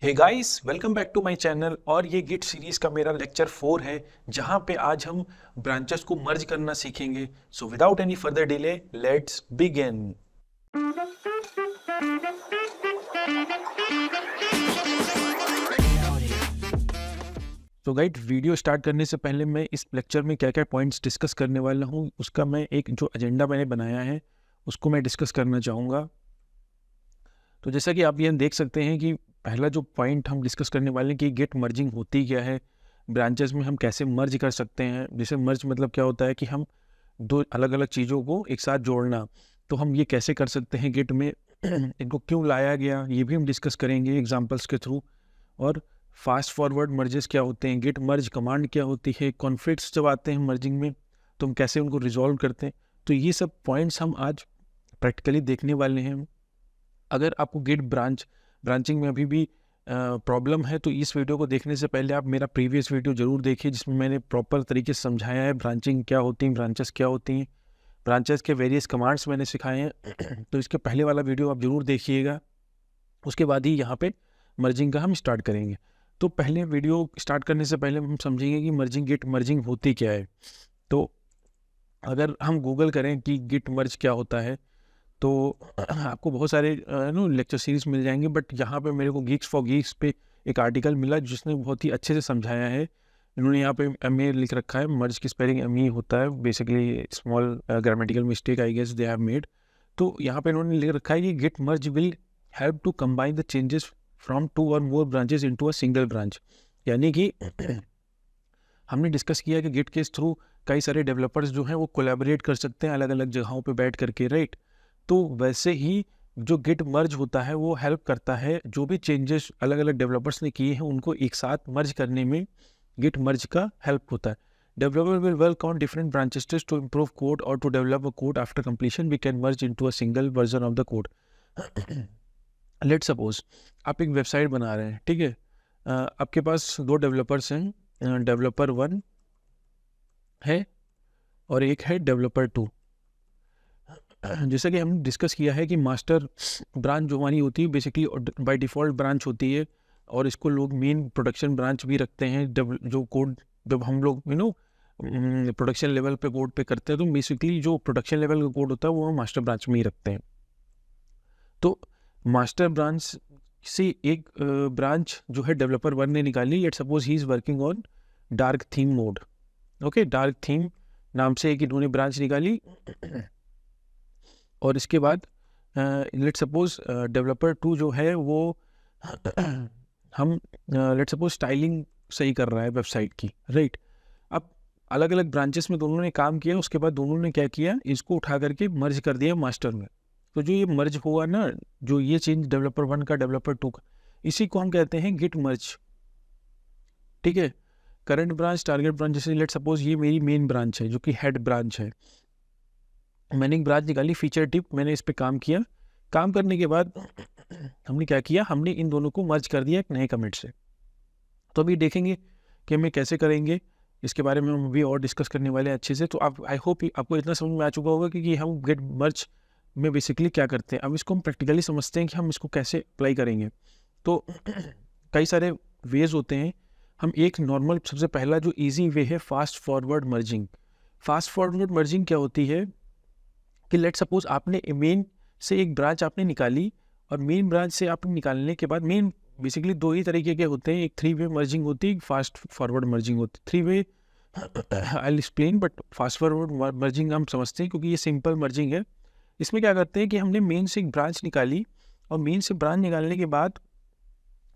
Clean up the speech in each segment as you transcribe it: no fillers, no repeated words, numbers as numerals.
Hey guys, welcome back to my channel. और ये Git series का मेरा लेक्चर 4 है, जहां पे आज हम ब्रांचेस को मर्ज करना सीखेंगे। So without any further delay, let's begin. तो गाइड, वीडियो स्टार्ट करने से पहले मैं इस लेक्चर में क्या क्या पॉइंट्स डिस्कस करने वाला हूँ, उसका मैं एक जो एजेंडा मैंने बनाया है उसको मैं डिस्कस करना चाहूँगा। तो जैसा कि आप ये देख सकते हैं कि पहला जो पॉइंट हम डिस्कस करने वाले हैं कि गिट मर्जिंग होती क्या है, ब्रांचेस में हम कैसे मर्ज कर सकते हैं। जैसे मर्ज मतलब क्या होता है कि हम दो अलग अलग चीज़ों को एक साथ जोड़ना। तो हम ये कैसे कर सकते हैं गिट में इनको क्यों लाया गया, ये भी हम डिस्कस करेंगे एग्जांपल्स के थ्रू। और फास्ट फॉरवर्ड मर्जेस क्या होते हैं, गिट मर्ज कमांड क्या होती है, कॉन्फ्लिक्ट्स जब आते हैं मर्जिंग में तो हम कैसे उनको रिजॉल्व करते हैं। तो ये सब पॉइंट्स हम आज प्रैक्टिकली देखने वाले हैं। अगर आपको गिट ब्रांचिंग में अभी भी प्रॉब्लम है तो इस वीडियो को देखने से पहले आप मेरा प्रीवियस वीडियो ज़रूर देखिए, जिसमें मैंने प्रॉपर तरीके से समझाया है ब्रांचिंग क्या होती है, ब्रांचेस क्या होती हैं, ब्रांचेस के वेरियस कमांड्स मैंने सिखाए हैं। तो इसके पहले वाला वीडियो आप ज़रूर देखिएगा, उसके बाद ही यहाँ पे मर्जिंग का हम स्टार्ट करेंगे। तो पहले वीडियो स्टार्ट करने से पहले हम समझेंगे कि गिट मर्जिंग होती क्या है। तो अगर हम गूगल करें कि गिट मर्ज क्या होता है तो आपको बहुत सारे लेक्चर सीरीज मिल जाएंगे, बट यहाँ पे मेरे को गीक्स फॉर गीक्स पे एक आर्टिकल मिला जिसने बहुत ही अच्छे से समझाया है। इन्होंने यहाँ पे एमए लिख रखा है, मर्ज की स्पेलिंग एमई होता है, basically small grammatical mistake I guess they have made. तो यहाँ पे इन्होंने लिख रखा है कि git merge will help to combine the changes from 2 और more branches into a single branch. यानी कि हमने डिस्कस किया कि गिट के थ्रू कई सारे डेवलपर्स जो हैं वो कोलैबोरेट कर सकते हैं अलग अलग जगहों पे बैठ करके, राइट। तो वैसे ही जो गिट मर्ज होता है वो हेल्प करता है, जो भी चेंजेस अलग अलग डेवलपर्स ने किए हैं उनको एक साथ मर्ज करने में गिट मर्ज का हेल्प होता है। Developer will work on different branches to improve code और to develop a code after completion we can merge into a single version of the code. Let suppose आप एक वेबसाइट बना रहे हैं, ठीक है। आपके पास दो डेवलपर्स हैं, डेवलपर 1 है और एक है डेवलपर 2। जैसा कि हमने डिस्कस किया है कि मास्टर ब्रांच जो हमारी होती है बेसिकली बाय डिफ़ॉल्ट ब्रांच होती है, और इसको लोग मेन प्रोडक्शन ब्रांच भी रखते हैं। जो कोड जब हम लोग प्रोडक्शन लेवल पे कोड पे करते हैं तो बेसिकली जो प्रोडक्शन लेवल का कोड होता है वो हम मास्टर ब्रांच में ही रखते हैं। तो मास्टर ब्रांच से एक ब्रांच जो है डेवलपर 1 ने निकाली। Let's suppose he is working on dark theme mode. Okay, dark theme नाम से एक इन्होंने ब्रांच निकाली। और इसके बाद लेट सपोज डेवलपर 2 जो है वो हम लेट सपोज स्टाइलिंग सही कर रहा है वेबसाइट की, राइट। अब अलग अलग ब्रांचेस में दोनों ने काम किया, उसके बाद दोनों ने क्या किया, इसको उठा करके मर्ज कर दिया मास्टर में। तो जो ये मर्ज हुआ ना, जो ये चेंज डेवलपर 1 का डेवलपर 2 का, इसी को हम कहते हैं गिट मर्ज, ठीक है। करंट ब्रांच, टारगेट ब्रांच, जैसे लेट सपोज ये मेरी मेन ब्रांच है जो कि हेड ब्रांच है। मैंने एक ब्रांच निकाली फीचर टिप, मैंने इस पर काम किया। काम करने के बाद हमने क्या किया, हमने इन दोनों को मर्ज कर दिया एक नए कमिट से। तो अभी देखेंगे कि हमें कैसे करेंगे, इसके बारे में हम अभी और डिस्कस करने वाले हैं अच्छे से। तो आप आई होप आपको इतना समझ में आ चुका होगा कि हम गेट मर्ज में बेसिकली क्या करते हैं। अब इसको हम प्रैक्टिकली समझते हैं कि हम इसको कैसे अप्लाई करेंगे। तो कई सारे वेज होते हैं। हम एक नॉर्मल, सबसे पहला जो ईजी वे है fast forward merging. Fast forward merging क्या होती है कि लेट सपोज आपने मेन से एक ब्रांच आपने निकाली, और मेन ब्रांच से आपने निकालने के बाद मेन बेसिकली दो ही तरीके के होते हैं, एक 3 वे मर्जिंग होती है, एक फास्ट फॉरवर्ड मर्जिंग होती है। 3 way I will explain, but fast forward merging हम समझते हैं क्योंकि ये सिंपल मर्जिंग है। इसमें क्या करते हैं कि हमने मेन से एक ब्रांच निकाली, और मेन से ब्रांच निकालने के बाद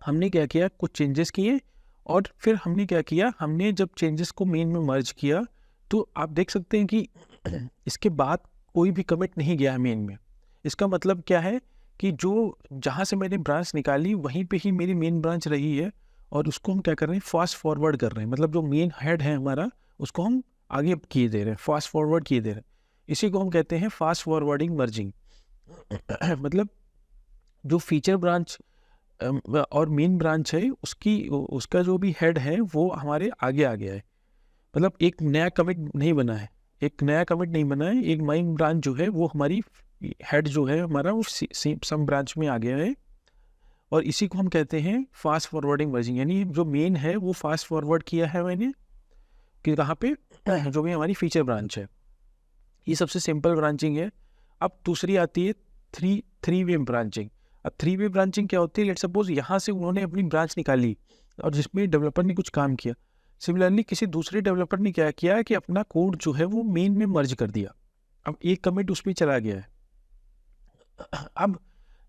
हमने क्या किया, कुछ चेंजेस किए, और फिर हमने क्या किया, हमने जब चेंजेस को मेन में मर्ज किया तो आप देख सकते हैं कि इसके बाद कोई भी कमिट नहीं गया है मेन में। इसका मतलब क्या है कि जो जहाँ से मैंने ब्रांच निकाली वहीं पे ही मेरी मेन ब्रांच रही है, और उसको हम क्या कर रहे हैं, फास्ट फॉरवर्ड कर रहे हैं। मतलब जो मेन हेड है हमारा उसको हम आगे किए दे रहे हैं, फास्ट फॉरवर्ड किए दे रहे हैं। इसी को हम कहते हैं फास्ट फॉरवर्डिंग मर्जिंग। मतलब जो फीचर ब्रांच और मेन ब्रांच है उसका जो भी हेड है वो हमारे आगे आ गया है। मतलब एक नया कमिट नहीं बना है, एक मेन ब्रांच जो है वो हमारी हेड जो है हमारा वो सम ब्रांच में आ गया है, और इसी को हम कहते हैं फास्ट फॉरवर्डिंग मर्जिंग, यानी जो मेन है वो फास्ट फॉरवर्ड किया है मैंने कि कहाँ पे, जो भी हमारी फीचर ब्रांच है। ये सबसे सिंपल ब्रांचिंग है। अब दूसरी आती है थ्री वे ब्रांचिंग। अब थ्री वे ब्रांचिंग क्या होती है, लेट सपोज यहाँ से उन्होंने अपनी ब्रांच निकाली और जिसमें डेवलपर ने कुछ काम किया, सिमिलरली किसी दूसरे डेवलपर ने क्या किया कि अपना कोड जो है वो मेन में मर्ज कर दिया। अब एक कमिट उसमें चला गया है। अब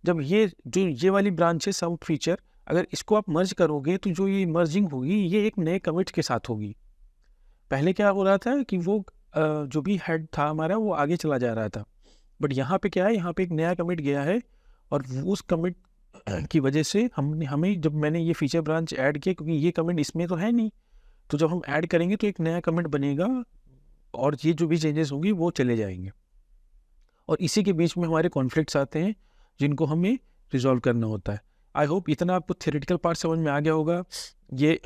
जब ये वाली ब्रांच है सब फीचर, अगर इसको आप मर्ज करोगे तो जो ये मर्जिंग होगी ये एक नए कमिट के साथ होगी। पहले क्या हो रहा था कि वो जो भी हेड था हमारा वो आगे चला जा रहा था, बट यहाँ पे क्या है, यहाँ पे एक नया कमिट गया है और उस कमिट की वजह से हमें जब मैंने ये फीचर ब्रांच ऐड किया, क्योंकि ये कमिट इसमें तो है नहीं, तो जब हम ऐड करेंगे तो एक नया कमिट बनेगा और ये जो भी चेंजेस होंगी वो चले जाएंगे। और इसी के बीच में हमारे कॉन्फ्लिक्ट्स आते हैं जिनको हमें रिजॉल्व करना होता है। आई होप इतना आपको थ्योरेटिकल पार्ट समझ में आ गया होगा। ये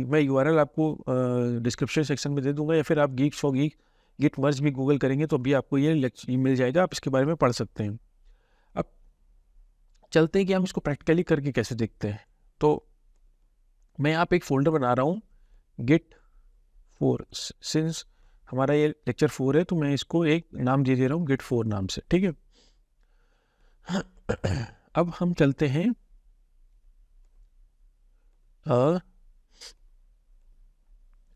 मैं यूआरएल आपको डिस्क्रिप्शन सेक्शन में दे दूंगा, या फिर आप गीक्स फॉर गीक गिट मर्ज भी गूगल करेंगे तो भी आपको ये मिल जाएगा, आप इसके बारे में पढ़ सकते हैं। अब चलते हैं कि हम इसको प्रैक्टिकली करके कैसे देखते हैं। तो मैं यहाँ पे एक फोल्डर बना रहा हूँ गिट 4, सिंस हमारा ये लेक्चर 4 है तो मैं इसको एक नाम दे रहा हूँ गिट 4 नाम से, ठीक है। अब हम चलते हैं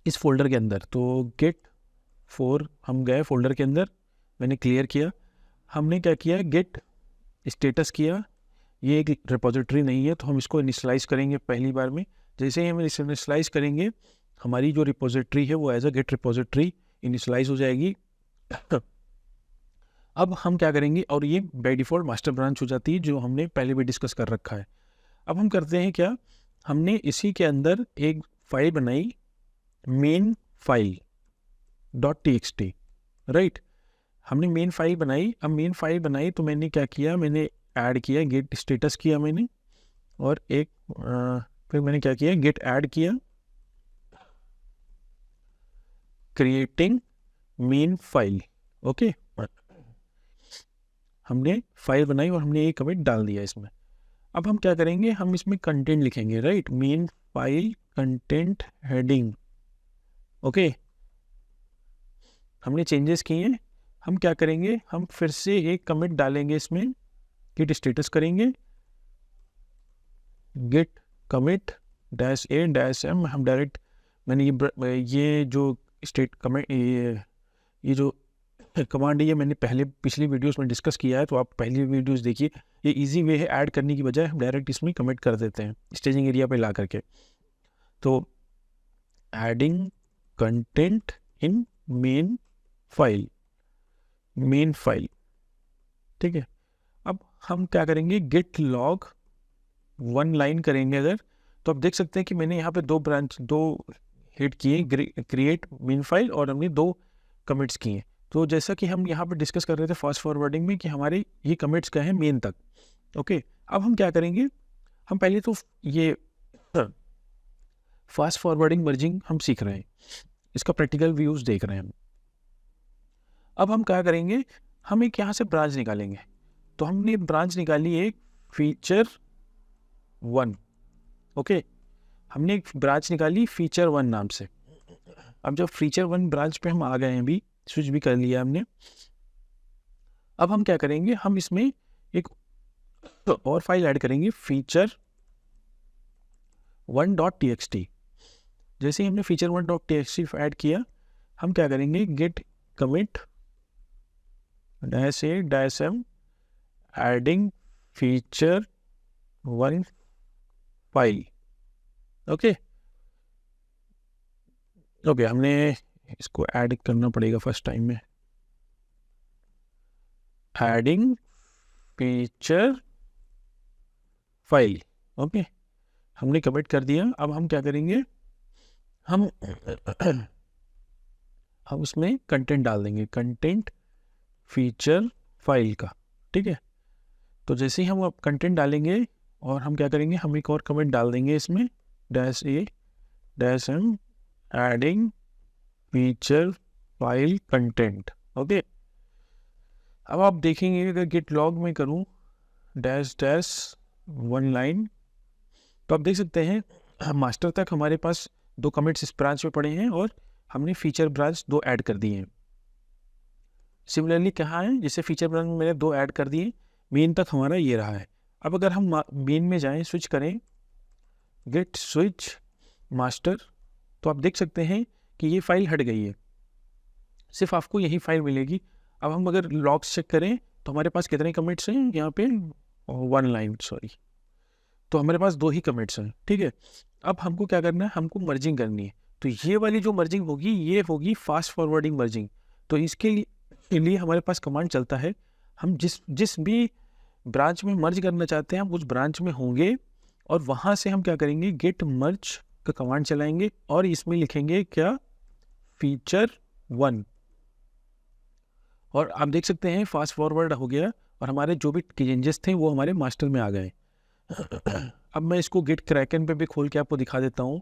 इस फोल्डर के अंदर। तो गिट 4 हम गए फोल्डर के अंदर, मैंने क्लियर किया। हमने क्या किया, गिट स्टेटस किया। ये एक रिपोजिटरी नहीं है तो हम इसको इनिशियलाइज करेंगे पहली बार में। जैसे ही हम इनिशियलाइज करेंगे हमारी जो रिपोजिटरी है वो as a git repository initialise हो जाएगी। अब हम क्या करेंगे, और ये बाय डिफ़ॉल्ट मास्टर ब्रांच हो जाती है जो हमने पहले भी डिस्कस कर रखा है। अब हम करते हैं क्या, हमने इसी के अंदर एक फाइल बनाई मेन फाइल .txt, राइट। हमने मेन फाइल बनाई। अब मेन फाइल बनाई तो मैंने क्या किया, मैंने ऐड किया गिट स्टेटस किया मैंने, और एक फिर मैंने क्या किया, गिट ऐड किया क्रिएटिंग मेन फाइल। ओके, हमने फाइल बनाई और हमने एक कमिट डाल दिया इसमें। अब हम क्या करेंगे, हम इसमें कंटेंट लिखेंगे, right, main file content heading. Okay, हमने चेंजेस किए। हम क्या करेंगे, हम फिर से एक कमिट डालेंगे इसमें, गिट स्टेटस करेंगे गिट कमिट -a-m। हम डायरेक्ट मैंने ये जो स्टेट कमिट ये जो कमांड है ये मैंने पिछली वीडियोस में डिस्कस किया है, तो आप पहली वीडियोस देखिए। ये इजी वे है ऐड करने की बजाय हम डायरेक्ट इसमें कमिट कर देते हैं स्टेजिंग एरिया पे ला करके। तो adding content in main file, ठीक है। अब हम क्या करेंगे, गिट लॉग 1 लाइन करेंगे अगर, तो आप देख सकते हैं कि मैंने यहाँ पे दो हिट किए, क्रिएट मेन फाइल, और हमने 2 कमिट्स किए। तो जैसा कि हम यहाँ पे डिस्कस कर रहे थे फास्ट फॉरवर्डिंग में कि हमारे ये कमिट्स क्या हैं मेन तक। ओके, अब हम क्या करेंगे, हम पहले तो ये फास्ट फॉरवर्डिंग मर्जिंग हम सीख रहे हैं, इसका प्रैक्टिकल व्यूज देख रहे हैं हम। अब हम क्या करेंगे, हम एक यहाँ से ब्रांच निकालेंगे। तो हमने ब्रांच निकाली एक फीचर 1। ओके, हमने एक ब्रांच निकाली फीचर 1 नाम से। अब जब फीचर 1 ब्रांच पे हम आ गए हैं, अभी स्विच भी कर लिया हमने। अब हम क्या करेंगे, हम इसमें एक और फाइल ऐड करेंगे फीचर 1.txt। जैसे ही हमने फीचर 1.txt ऐड किया, हम क्या करेंगे, git commit -a-m adding feature 1 file. Okay, हमने इसको ऐड करना पड़ेगा फर्स्ट टाइम में, एडिंग फीचर फाइल। ओके, हमने कमिट कर दिया। अब हम क्या करेंगे, हम उसमें कंटेंट डाल देंगे, कंटेंट फीचर फाइल का, ठीक है। तो जैसे ही हम अब कंटेंट डालेंगे और हम क्या करेंगे, हम एक और कमेंट डाल देंगे इसमें -a-m adding feature file content. Okay, अब आप देखेंगे अगर गिट लॉग में करूं -1 लाइन तो आप देख सकते हैं मास्टर तक हमारे पास 2 कमिट्स इस ब्रांच में पड़े हैं और हमने फीचर ब्रांच 2 ऐड कर दिए हैं। सिमिलरली कहाँ है, जैसे फीचर ब्रांच में मैंने 2 ऐड कर दिए, मेन तक हमारा ये रहा है। अब अगर हम मेन में जाएं, स्विच करें गेट स्विच मास्टर, तो आप देख सकते हैं कि ये फाइल हट गई है, सिर्फ आपको यही फाइल मिलेगी। अब हम अगर लॉग्स चेक करें तो हमारे पास कितने कमिट्स हैं यहाँ पे, 1 लाइन, सॉरी, तो हमारे पास 2 ही कमिट्स हैं, ठीक है। अब हमको क्या करना है, हमको मर्जिंग करनी है। तो ये वाली जो मर्जिंग होगी ये होगी फास्ट फॉरवर्डिंग मर्जिंग। तो इसके लिए हमारे पास कमांड चलता है, हम जिस भी ब्रांच में मर्ज करना चाहते हैं हम उस ब्रांच में होंगे और वहाँ से हम क्या करेंगे, गेट मर्ज का कमांड चलाएंगे और इसमें लिखेंगे क्या, फीचर 1, और आप देख सकते हैं फास्ट फॉरवर्ड हो गया और हमारे जो भी चेंजेस थे वो हमारे मास्टर में आ गए। अब मैं इसको गेट क्रैकन पे भी खोल के आपको दिखा देता हूँ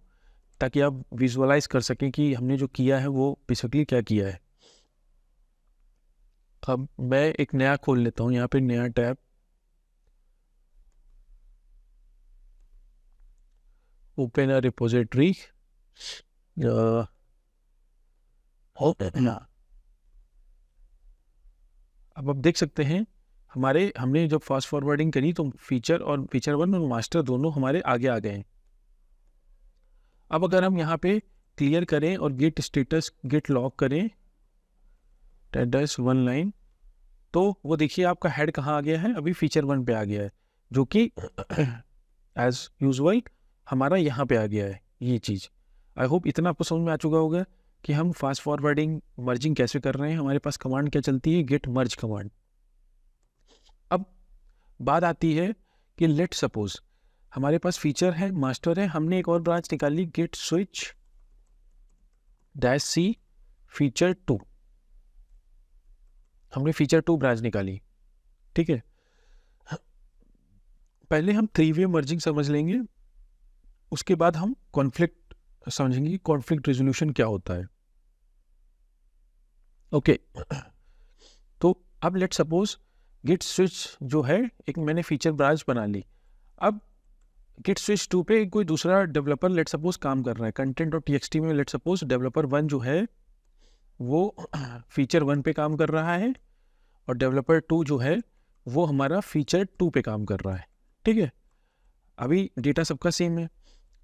ताकि आप विजुअलाइज कर सकें कि हमने जो किया है वो बेसिकली क्या किया है। अब मैं एक नया खोल लेता हूँ, यहाँ पे नया टैब, ओपन अ रिपोजिटरी, अब आप देख सकते हैं हमने जब फास्ट फॉरवर्डिंग करी तो फीचर 1 और मास्टर दोनों हमारे आगे आ गए हैं। अब अगर हम यहाँ पे क्लियर करें और गेट स्टेटस गेट लॉग करें -1 लाइन, तो वो देखिए आपका हेड कहाँ आ गया है, अभी फीचर 1 पे आ गया है, जो कि एज यूजुअल हमारा यहाँ पे आ गया है ये चीज़। आई होप इतना आपको समझ में आ चुका होगा कि हम फास्ट फॉरवर्डिंग मर्जिंग कैसे कर रहे हैं। हमारे पास कमांड क्या चलती है, गेट मर्ज कमांड। अब बात आती है कि लेट सपोज हमारे पास फीचर है, मास्टर है, हमने एक और ब्रांच निकाली, गेट स्विच -c फीचर 2, हमने फीचर 2 ब्रांच निकाली, ठीक है। पहले हम 3 वे मर्जिंग समझ लेंगे, उसके बाद हम कॉन्फ्लिक्ट समझेंगे, कॉन्फ्लिक्ट रेजोल्यूशन क्या होता है। ओके तो अब लेट सपोज गेट स्विच जो है एक मैंने फीचर ब्रांच बना ली। अब गेट स्विच 2 पे कोई दूसरा डेवलपर लेट सपोज काम कर रहा है, content.txt में लेट सपोज डेवलपर 1 जो है वो फीचर 1 पे काम कर रहा है और डेवलपर 2 जो है वो हमारा फीचर 2 पे काम कर रहा है, ठीक है। अभी डेटा सबका सेम है।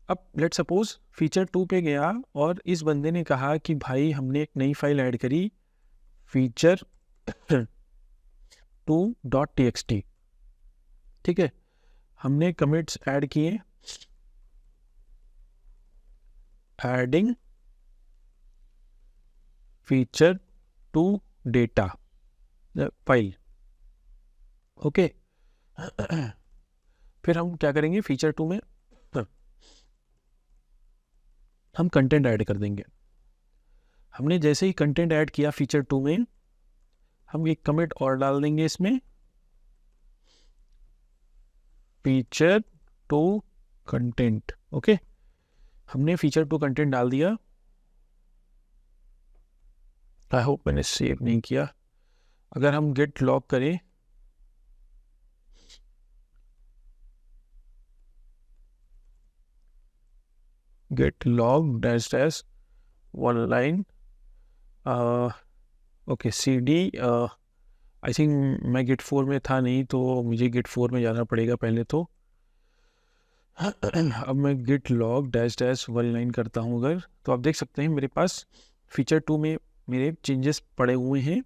अब लेट सपोज फीचर 2 पे गया और इस बंदे ने कहा कि भाई हमने एक नई फाइल ऐड करी फीचर 2.txt, ठीक है। हमने कमिट्स ऐड किए, adding feature 2 data file, okay. फिर हम क्या करेंगे, फीचर 2 में हम कंटेंट ऐड कर देंगे। हमने जैसे ही कंटेंट ऐड किया फीचर 2 में, हम एक कमिट और डाल देंगे इसमें, फीचर 2 कंटेंट, ओके। हमने फीचर 2 कंटेंट डाल दिया। आई होप मैंने सेव नहीं किया। अगर हम गेट लॉग करें, get log dash 1 line, okay, cd, I think मैं गेट 4 में था नहीं तो मुझे गेट 4 में जाना पड़ेगा पहले। तो अब मैं गेट लॉग डैश 1 लाइन करता हूँ अगर, तो आप देख सकते हैं मेरे पास फीचर 2 में मेरे चेंजेस पड़े हुए हैं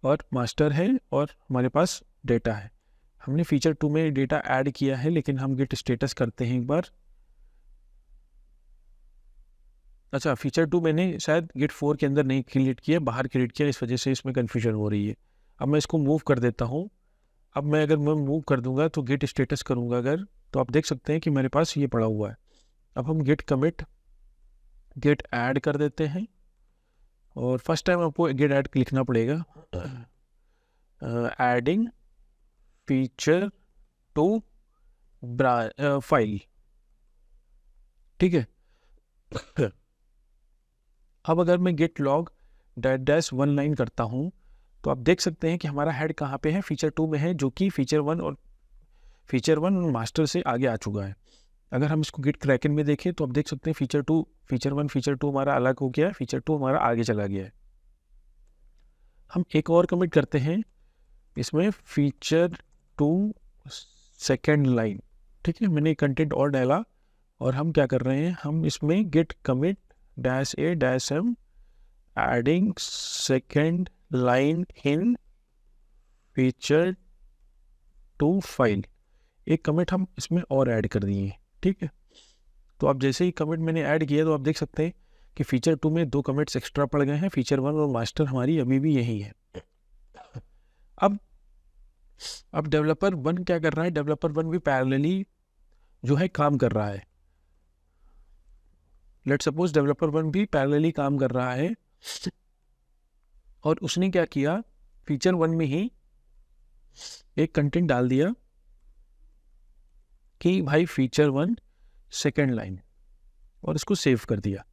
और मास्टर है और हमारे पास डेटा है। हमने फीचर 2 में डेटा ऐड किया है, लेकिन हम गेट स्टेटस करते हैं एक बार। अच्छा, फीचर 2 मैंने शायद गेट 4 के अंदर नहीं क्रिएट किया, बाहर क्रिएट किया, इस वजह से इसमें कन्फ्यूजन हो रही है। अब मैं इसको मूव कर देता हूँ। अब मैं अगर मूव कर दूंगा तो गेट स्टेटस करूँगा अगर, तो आप देख सकते हैं कि मेरे पास ये पड़ा हुआ है। अब हम गेट कमिट गेट ऐड कर देते हैं और फर्स्ट टाइम आपको गेट ऐड लिखना पड़ेगा, एडिंग फीचर 2 फाइल, ठीक है। अब अगर मैं गेट लॉग डैश 1 लाइन करता हूँ तो आप देख सकते हैं कि हमारा हेड कहाँ पे है, फीचर 2 में है, जो कि फीचर 1 और मास्टर से आगे आ चुका है। अगर हम इसको गिट क्रैकन में देखें तो आप देख सकते हैं फीचर 1 फीचर 2 हमारा अलग हो गया है, फीचर 2 हमारा आगे चला गया है। हम एक और कमिट करते हैं इसमें, फीचर 2 सेकेंड लाइन, ठीक है। मैंने कंटेंट और डाला और हम क्या कर रहे हैं, हम इसमें git commit -a-m adding second line in feature 2 file, एक कमिट हम इसमें और ऐड कर दिए, ठीक है। तो आप जैसे ही कमिट मैंने ऐड किया तो आप देख सकते हैं कि फीचर 2 में 2 कमिट्स एक्स्ट्रा पड़ गए हैं, फीचर 1 और मास्टर हमारी अभी भी यही है। अब डेवलपर 1 क्या कर रहा है, डेवलपर 1 भी पैरेलली जो है काम कर रहा है। लेट्स सपोज डेवलपर 1 भी पैरेलली काम कर रहा है और उसने क्या किया, फीचर 1 में ही एक कंटेंट डाल दिया कि भाई फीचर 1 सेकेंड लाइन, और इसको सेव कर दिया।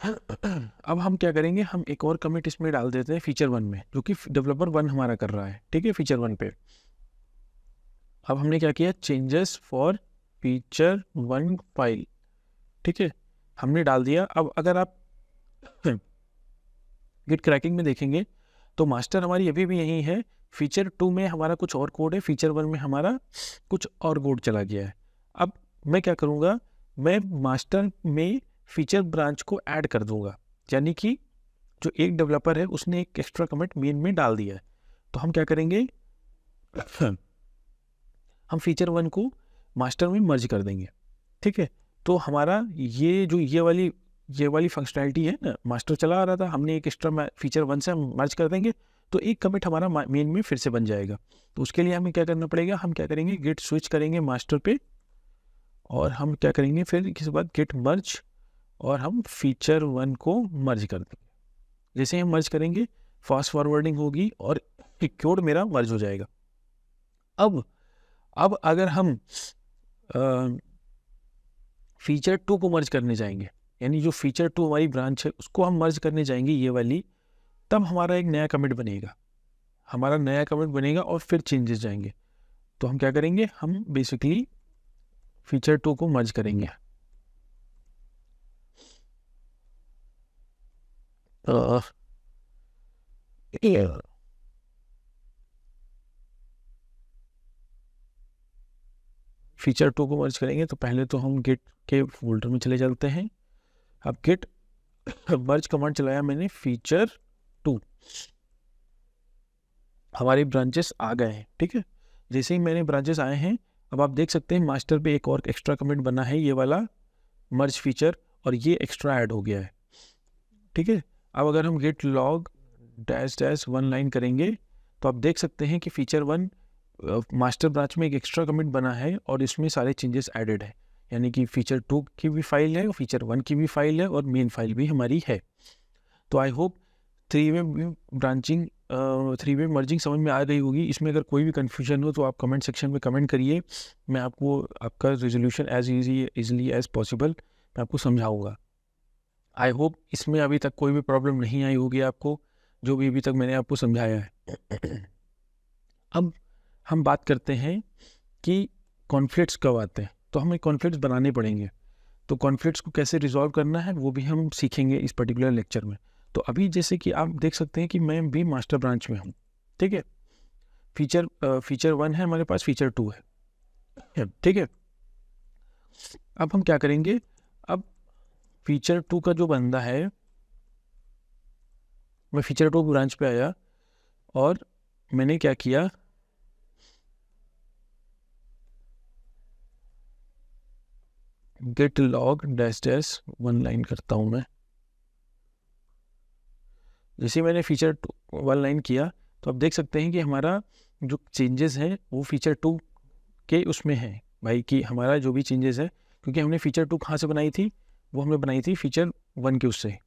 अब हम क्या करेंगे, हम एक और कमिट इसमें डाल देते हैं फीचर 1 में, जो कि डेवलपर 1 हमारा कर रहा है, ठीक है, फीचर 1 पे। अब हमने क्या किया, चेंजेस फॉर फीचर 1 फाइल, ठीक है, हमने डाल दिया। अब अगर आप गिट क्रैकिंग में देखेंगे तो मास्टर हमारी अभी भी यही है, फीचर 2 में हमारा कुछ और कोड है, फीचर 1 में हमारा कुछ और कोड चला गया है। अब मैं क्या करूँगा, मैं मास्टर में फीचर ब्रांच को ऐड कर दूंगा, यानी कि जो एक डेवलपर है उसने एक एक्स्ट्रा कमिट मेन में डाल दिया है। तो हम क्या करेंगे, हम फीचर 1 को मास्टर में मर्ज कर देंगे, ठीक है। तो हमारा ये वाली फंक्शनैलिटी है ना, मास्टर चला आ रहा था, हमने एक एक्स्ट्रा फीचर 1 से हम मर्ज कर देंगे तो एक कमिट हमारा मेन में फिर से बन जाएगा। तो उसके लिए हमें क्या करना पड़ेगा, हम क्या करेंगे, गिट स्विच करेंगे मास्टर पे, और हम क्या करेंगे फिर इसके बाद गिट मर्ज, और हम फीचर 1 को मर्ज कर देंगे। जैसे हम मर्ज करेंगे फास्ट फॉरवर्डिंग होगी और कोड मेरा मर्ज हो जाएगा। अब अगर हम फीचर 2 को मर्ज करने जाएंगे, यानी जो फीचर 2 हमारी ब्रांच है उसको हम मर्ज करने जाएंगे ये वाली, तब हमारा एक नया कमिट बनेगा, और फिर चेंजेस जाएंगे। तो हम क्या करेंगे, हम बेसिकली फीचर 2 को मर्ज करेंगे। फीचर 2 को मर्ज करेंगे तो पहले तो हम गिट के फोल्डर में चले जाते हैं। अब गिट मर्ज कमांड चलाया मैंने, फीचर 2, हमारे ब्रांचेस आ गए हैं, ठीक है। जैसे ही मैंने ब्रांचेस आए हैं, अब आप देख सकते हैं मास्टर पे एक और एक्स्ट्रा कमेंट बना है, ये वाला मर्ज फीचर, और ये एक्स्ट्रा ऐड हो गया है, ठीक है। अब अगर हम गिट लॉग -1 लाइन करेंगे तो आप देख सकते हैं कि फीचर 1 मास्टर ब्रांच में एक एक्स्ट्रा कमिट बना है और इसमें सारे चेंजेस एडेड है, यानी कि फीचर 2 की भी फाइल है, फीचर 1 की भी फाइल है, और मेन फाइल भी हमारी है। तो आई होप 3 वे मर्जिंग समझ में आ गई होगी। इसमें अगर कोई भी कन्फ्यूजन हो तो आप कमेंट सेक्शन में कमेंट करिए, मैं आपको आपका resolution as easily as possible मैं आपको समझाऊँगा। आई होप इसमें अभी तक कोई भी प्रॉब्लम नहीं आई होगी आपको, जो भी अभी तक मैंने आपको समझाया है। अब हम बात करते हैं कि कॉन्फ्लिक्ट्स कब आते हैं, तो हमें कॉन्फ्लिक्ट्स बनाने पड़ेंगे। तो कॉन्फ्लिक्ट्स को कैसे रिजॉल्व करना है वो भी हम सीखेंगे इस पर्टिकुलर लेक्चर में। तो अभी जैसे कि आप देख सकते हैं कि मैं भी मास्टर ब्रांच में हूँ, ठीक है। फीचर 1 है हमारे पास, फीचर 2 है, ठीक है। अब हम क्या करेंगे, अब फीचर 2 का जो बंदा है, मैं फीचर 2 ब्रांच पे आया और मैंने क्या किया, गिट लॉग -1 लाइन करता हूँ मैं। जैसे मैंने फीचर 1 लाइन किया तो आप देख सकते हैं कि हमारा जो चेंजेस हैं वो फीचर 2 के उसमें है भाई, कि हमारा जो भी चेंजेस है, क्योंकि हमने फीचर 2 कहाँ से बनाई थी, वो हमने बनाई थी फीचर 1 के उससे,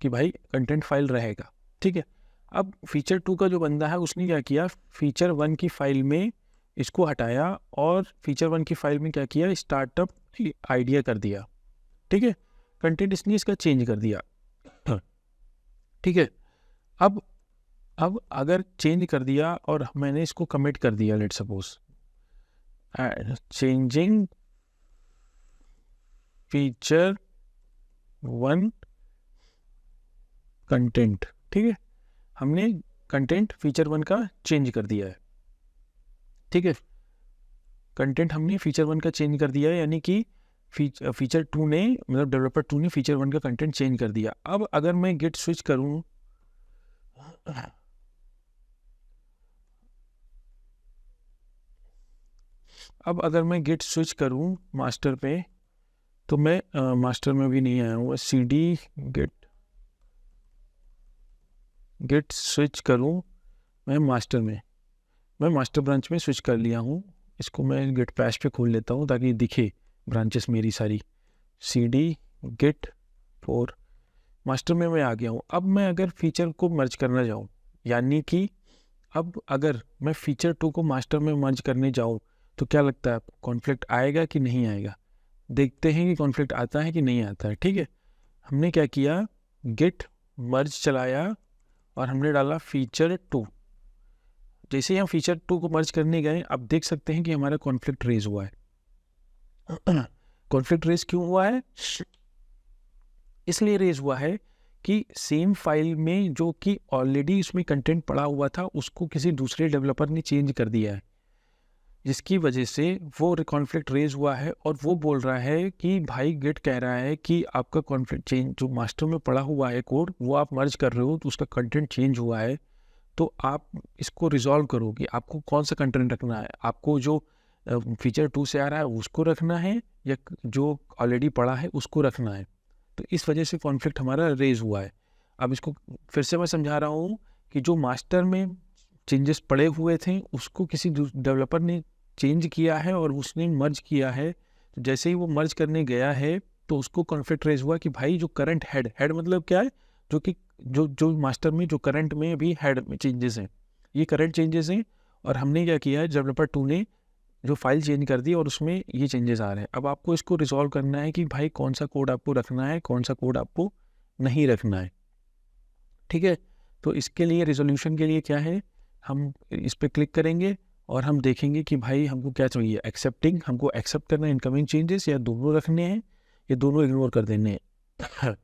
कि भाई कंटेंट फाइल रहेगा, ठीक है। अब फीचर 2 का जो बंदा है उसने क्या किया, फीचर 1 की फाइल में इसको हटाया और फीचर 1 की फाइल में क्या किया, स्टार्टअप आइडिया कर दिया, ठीक है। कंटेंट इसने इसका चेंज कर दिया, ठीक है। अब अगर चेंज कर दिया और मैंने इसको कमिट कर दिया, let's suppose changing feature 1 content, ठीक है, हमने कंटेंट फीचर 1 का चेंज कर दिया है, ठीक है, कंटेंट हमने फीचर 1 का चेंज कर दिया है, यानी कि फीचर 2 ने, मतलब डेवलपर 2 ने फीचर 1 का कंटेंट चेंज कर दिया। अब अगर मैं गेट स्विच करूं, अब अगर मैं गेट स्विच करूं मास्टर पे, तो मैं मास्टर में भी नहीं आया हूँ, cd गेट स्विच करूं मैं मास्टर में, मैं मास्टर ब्रांच में स्विच कर लिया हूँ। इसको मैं गेट पैच पे खोल लेता हूँ ताकि दिखे ब्रांचेस मेरी सारी। cd git 4 मास्टर में मैं आ गया हूँ। अब मैं अगर फीचर को मर्ज करना चाहूँ, यानी कि अब अगर मैं फीचर 2 को मास्टर में मर्ज करने जाऊँ, तो क्या लगता है आपको, कॉन्फ्लिक्ट आएगा कि नहीं आएगा? देखते हैं कि कॉन्फ्लिक्ट आता है कि नहीं आता है, ठीक है। हमने क्या किया, गिट मर्ज चलाया और हमने डाला फीचर 2। जैसे ही हम फीचर 2 को मर्ज करने गए, अब देख सकते हैं कि हमारा कॉन्फ्लिक्ट रेज हुआ है। कॉन्फ्लिक्ट रेज क्यों हुआ है? इसलिए रेज हुआ है कि सेम फाइल में जो कि ऑलरेडी उसमें कंटेंट पड़ा हुआ था, उसको किसी दूसरे डेवलपर ने चेंज कर दिया है, जिसकी वजह से वो कॉन्फ्लिक्ट रेज हुआ है। और वो बोल रहा है कि भाई गिट कह रहा है कि आपका कॉन्फ्लिक्ट चेंज, जो मास्टर में पड़ा हुआ है कोड, वो आप मर्ज कर रहे हो तो उसका कंटेंट चेंज हुआ है, तो आप इसको रिजॉल्व करो कि आपको कौन सा कंटेंट रखना है। आपको जो फीचर 2 से आ रहा है उसको रखना है, या जो ऑलरेडी पड़ा है उसको रखना है। तो इस वजह से कॉन्फ्लिक्ट हमारा रेज हुआ है। अब इसको फिर से मैं समझा रहा हूँ कि जो मास्टर में चेंजेस पड़े हुए थे उसको किसी डेवलपर ने चेंज किया है और उसने मर्ज किया है। तो जैसे ही वो मर्ज करने गया है तो उसको कॉन्फ्लिक्ट रेज हुआ कि भाई जो करंट हेड मतलब क्या है, जो कि जो मास्टर में जो करंट में अभी हेड में चेंजेस हैं, ये करंट चेंजेस हैं, और हमने क्या किया है, डेवलपर 2 ने जो फाइल चेंज कर दी और उसमें ये चेंजेस आ रहे हैं। अब आपको इसको रिजॉल्व करना है कि भाई कौन सा कोड आपको रखना है, कौन सा कोड आपको नहीं रखना है, ठीक है। तो इसके लिए रिजोल्यूशन के लिए क्या है, हम इस पर क्लिक करेंगे और हम देखेंगे कि भाई हमको क्या चाहिए, एक्सेप्टिंग, हमको एक्सेप्ट करना है इनकमिंग चेंजेस, या दोनों रखने हैं, या दोनों इग्नोर कर देने हैं,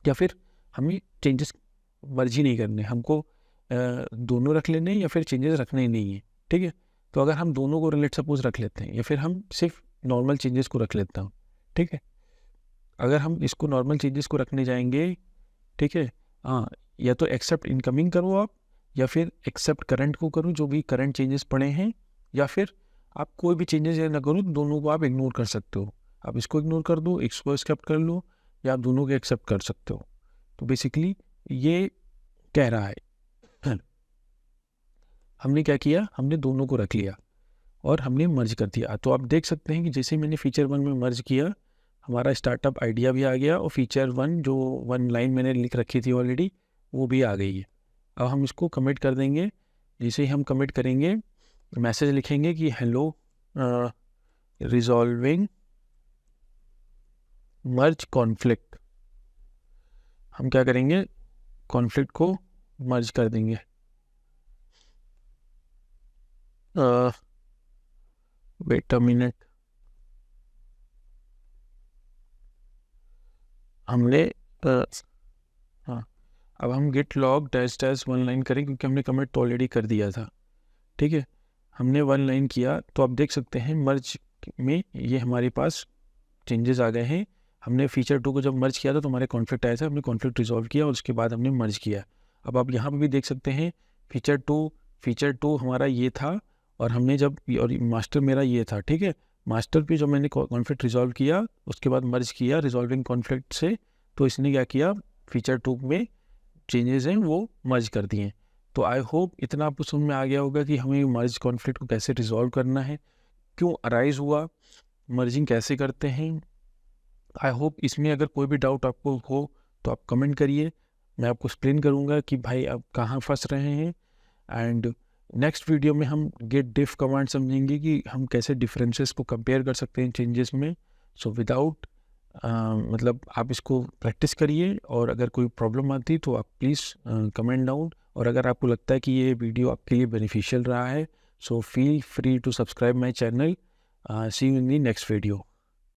या फिर हमें चेंजेस मर्जी नहीं करने, हमको दोनों रख लेने या फिर चेंजेस रखने ही नहीं है, ठीक है। तो अगर हम दोनों को लेट सपोज रख लेते हैं, या फिर हम सिर्फ नॉर्मल चेंजेस को रख लेता हूँ, ठीक है। अगर हम इसको नॉर्मल चेंजेस को रखने जाएंगे, ठीक है, हाँ, या तो एक्सेप्ट इनकमिंग करो आप, या फिर एक्सेप्ट करंट को करो, जो भी करंट चेंजेस पड़े हैं, या फिर आप कोई भी चेंजेस ना करो, दोनों को आप इग्नोर कर सकते हो। आप इसको इग्नोर कर दो, इसको एक्सेप्ट कर लो, या आप दोनों को एक्सेप्ट कर सकते हो। तो बेसिकली ये कह रहा है, हमने क्या किया, हमने दोनों को रख लिया और हमने मर्ज कर दिया। तो आप देख सकते हैं कि जैसे मैंने फीचर 1 में मर्ज किया, हमारा स्टार्टअप आइडिया भी आ गया और फीचर 1 जो 1 लाइन मैंने लिख रखी थी ऑलरेडी, वो भी आ गई है। अब हम इसको कमिट कर देंगे। जैसे ही हम कमिट करेंगे, मैसेज लिखेंगे कि हेलो रिजॉल्विंग मर्ज कॉन्फ्लिक्ट। हम क्या करेंगे, कॉन्फ्लिक्ट को मर्ज कर देंगे। वेट अ मिनट, हमने हाँ, अब हम get log dash dash 1 line करें, क्योंकि हमने कमिट तो ऑलरेडी कर दिया था, ठीक है। हमने 1 लाइन किया, तो आप देख सकते हैं मर्ज में ये हमारे पास चेंजेस आ गए हैं। हमने फीचर 2 को जब मर्ज किया था तो हमारे कॉन्फ्लिक्ट आया था, हमने कॉन्फ्लिक्ट रिजॉल्व किया और उसके बाद हमने मर्ज किया। अब आप यहाँ पर भी देख सकते हैं फीचर 2 हमारा ये था, और हमने जब, और मास्टर मेरा ये था, ठीक है। मास्टर पे जब मैंने कॉन्फ्लिक्ट रिजॉल्व किया, उसके बाद मर्ज किया रिजॉल्विंग कॉन्फ्लिक्ट से, तो इसने क्या किया, फीचर 2 में चेंजेस हैं वो मर्ज कर दिए। तो आई होप इतना आपको समझ में आ गया होगा कि हमें मर्ज कॉन्फ्लिक्ट को कैसे रिजॉल्व करना है, क्यों अराइज हुआ, मर्जिंग कैसे करते हैं। आई होप इसमें अगर कोई भी डाउट आपको हो तो आप कमेंट करिए, मैं आपको एक्सप्लेन करूँगा कि भाई आप कहाँ फंस रहे हैं। एंड नेक्स्ट वीडियो में हम गेट डिफ कमांड समझेंगे कि हम कैसे डिफरेंसेस को कंपेयर कर सकते हैं चेंजेस में। सो विदाउट मतलब आप इसको प्रैक्टिस करिए, और अगर कोई प्रॉब्लम आती तो आप प्लीज़ कमेंट डाउन। और अगर आपको लगता है कि ये वीडियो आपके लिए बेनिफिशियल रहा है, so feel free to subscribe my channel. See you in the next video.